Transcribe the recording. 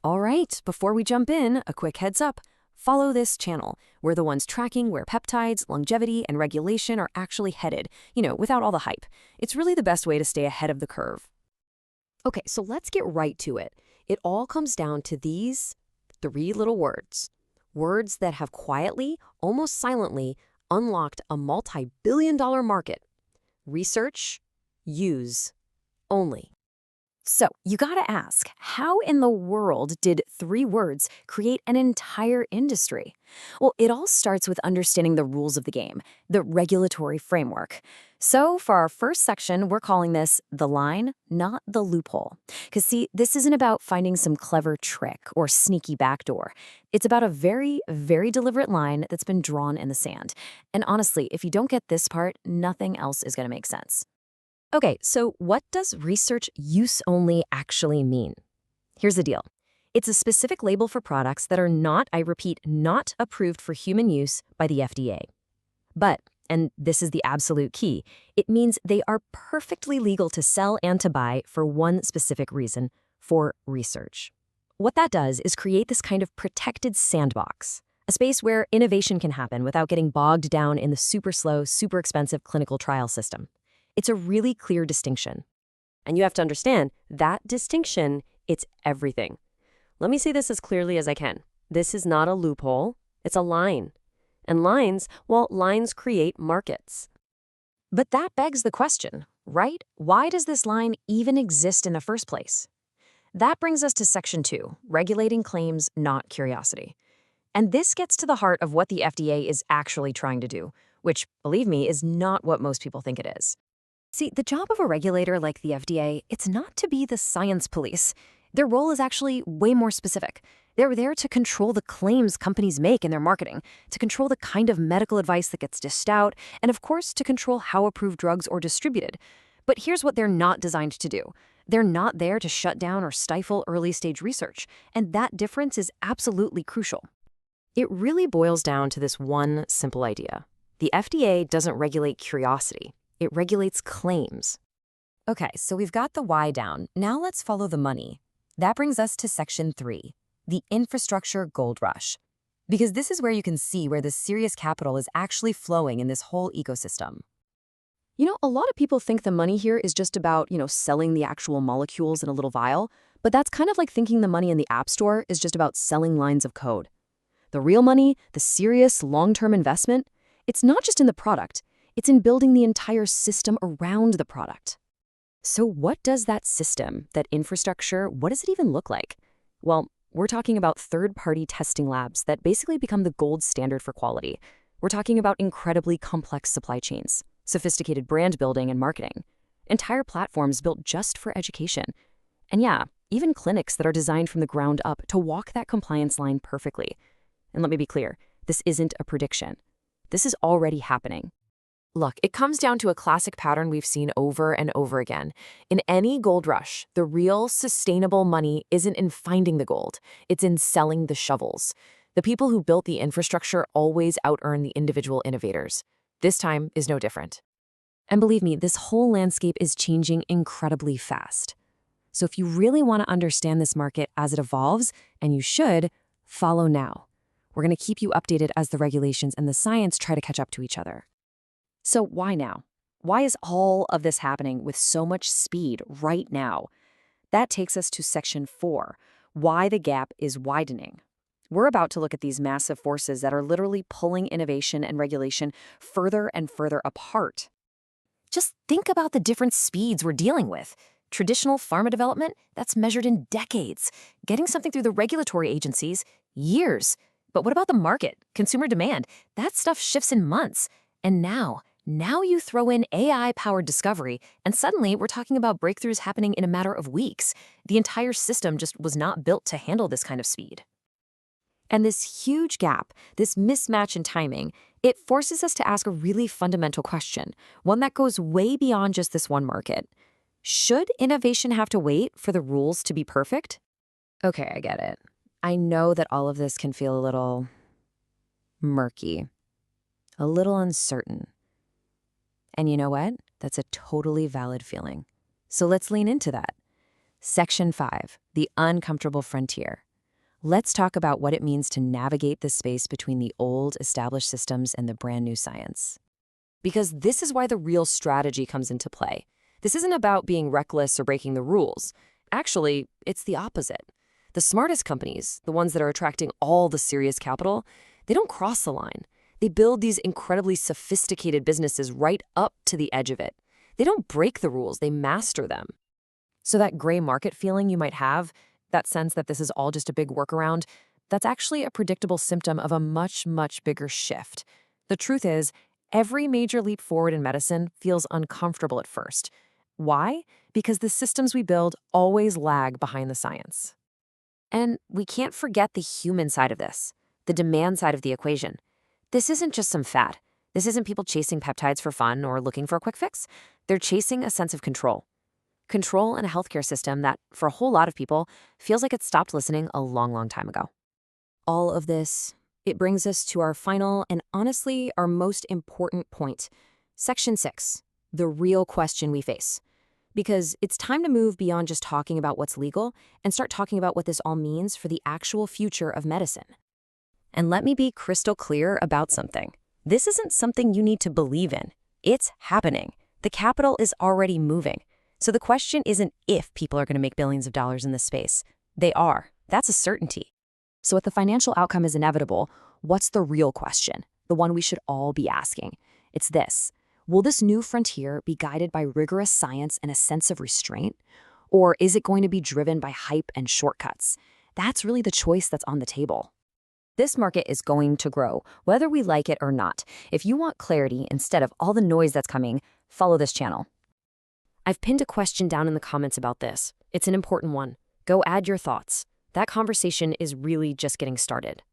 All right, before we jump in, a quick heads up. Follow this channel. We're the ones tracking where peptides, longevity, and regulation are actually headed, without all the hype. It's really the best way to stay ahead of the curve. Okay, so let's get right to it. It all comes down to these three little words. Words that have quietly, almost silently, unlocked a multi-billion-dollar market. Research, use, only. So, you gotta ask, how in the world did three words create an entire industry? Well, it all starts with understanding the rules of the game, the regulatory framework. So, for our first section, we're calling this the line, not the loophole. Because, see, this isn't about finding some clever trick or sneaky backdoor. It's about a very, very deliberate line that's been drawn in the sand. And honestly, if you don't get this part, nothing else is gonna make sense. Okay, so what does research use only actually mean? Here's the deal. It's a specific label for products that are not, I repeat, not approved for human use by the FDA. But, and this is the absolute key, it means they are perfectly legal to sell and to buy for one specific reason, for research. What that does is create this kind of protected sandbox, a space where innovation can happen without getting bogged down in the super slow, super expensive clinical trial system. It's a really clear distinction. And you have to understand, that distinction, it's everything. Let me say this as clearly as I can. This is not a loophole, it's a line. And lines, well, lines create markets. But that begs the question, right? Why does this line even exist in the first place? That brings us to Section 2, regulating claims, not curiosity. And this gets to the heart of what the FDA is actually trying to do, which, believe me, is not what most people think it is. See, the job of a regulator like the FDA, it's not to be the science police. Their role is actually way more specific. They're there to control the claims companies make in their marketing, to control the kind of medical advice that gets dished out, and of course, to control how approved drugs are distributed. But here's what they're not designed to do. They're not there to shut down or stifle early-stage research, and that difference is absolutely crucial. It really boils down to this one simple idea. The FDA doesn't regulate curiosity. It regulates claims. Okay, so we've got the why down. Now let's follow the money. That brings us to Section 3, the infrastructure gold rush. Because this is where you can see where the serious capital is actually flowing in this whole ecosystem. A lot of people think the money here is just about, selling the actual molecules in a little vial, but that's kind of like thinking the money in the App Store is just about selling lines of code. The real money, the serious long-term investment, it's not just in the product. It's in building the entire system around the product. So what does that system, that infrastructure, what does it even look like? Well, we're talking about third-party testing labs that basically become the gold standard for quality. We're talking about incredibly complex supply chains, sophisticated brand building and marketing, entire platforms built just for education. And yeah, even clinics that are designed from the ground up to walk that compliance line perfectly. And let me be clear, this isn't a prediction. This is already happening. Look, it comes down to a classic pattern we've seen over and over again. In any gold rush, the real sustainable money isn't in finding the gold, it's in selling the shovels. The people who built the infrastructure always out-earn the individual innovators. This time is no different. And believe me, this whole landscape is changing incredibly fast. So if you really want to understand this market as it evolves, and you should, follow now. We're going to keep you updated as the regulations and the science try to catch up to each other. So why now? Why is all of this happening with so much speed right now? That takes us to Section 4, why the gap is widening. We're about to look at these massive forces that are literally pulling innovation and regulation further and further apart. Just think about the different speeds we're dealing with. Traditional pharma development, that's measured in decades. Getting something through the regulatory agencies, years. But what about the market, consumer demand? That stuff shifts in months. And now you throw in AI-powered discovery, and suddenly we're talking about breakthroughs happening in a matter of weeks. The entire system just was not built to handle this kind of speed. And this huge gap, this mismatch in timing, it forces us to ask a really fundamental question, one that goes way beyond just this one market. Should innovation have to wait for the rules to be perfect? Okay, I get it. I know that all of this can feel a little murky, a little uncertain. And you know what? That's a totally valid feeling. So let's lean into that. Section 5, the uncomfortable frontier. let's talk about what it means to navigate the space between the old established systems and the brand new science. Because this is why the real strategy comes into play. This isn't about being reckless or breaking the rules. Actually, it's the opposite. The smartest companies, the ones that are attracting all the serious capital, they don't cross the line. They build these incredibly sophisticated businesses right up to the edge of it. They don't break the rules, they master them. So that gray market feeling you might have, that sense that this is all just a big workaround, that's actually a predictable symptom of a much, much bigger shift. The truth is, every major leap forward in medicine feels uncomfortable at first. Why? Because the systems we build always lag behind the science. And we can't forget the human side of this, the demand side of the equation. This isn't just some fad. This isn't people chasing peptides for fun or looking for a quick fix. They're chasing a sense of control. Control in a healthcare system that, for a whole lot of people, feels like it stopped listening a long, long time ago. All of this, it brings us to our final and honestly our most important point. Section 6, the real question we face. Because it's time to move beyond just talking about what's legal and start talking about what this all means for the actual future of medicine. And let me be crystal clear about something. This isn't something you need to believe in. It's happening. The capital is already moving. So the question isn't if people are going to make billions of dollars in this space. They are. That's a certainty. So if the financial outcome is inevitable, what's the real question? The one we should all be asking. It's this. Will this new frontier be guided by rigorous science and a sense of restraint? Or is it going to be driven by hype and shortcuts? That's really the choice that's on the table. This market is going to grow, whether we like it or not. If you want clarity instead of all the noise that's coming, follow this channel. I've pinned a question down in the comments about this. It's an important one. Go add your thoughts. That conversation is really just getting started.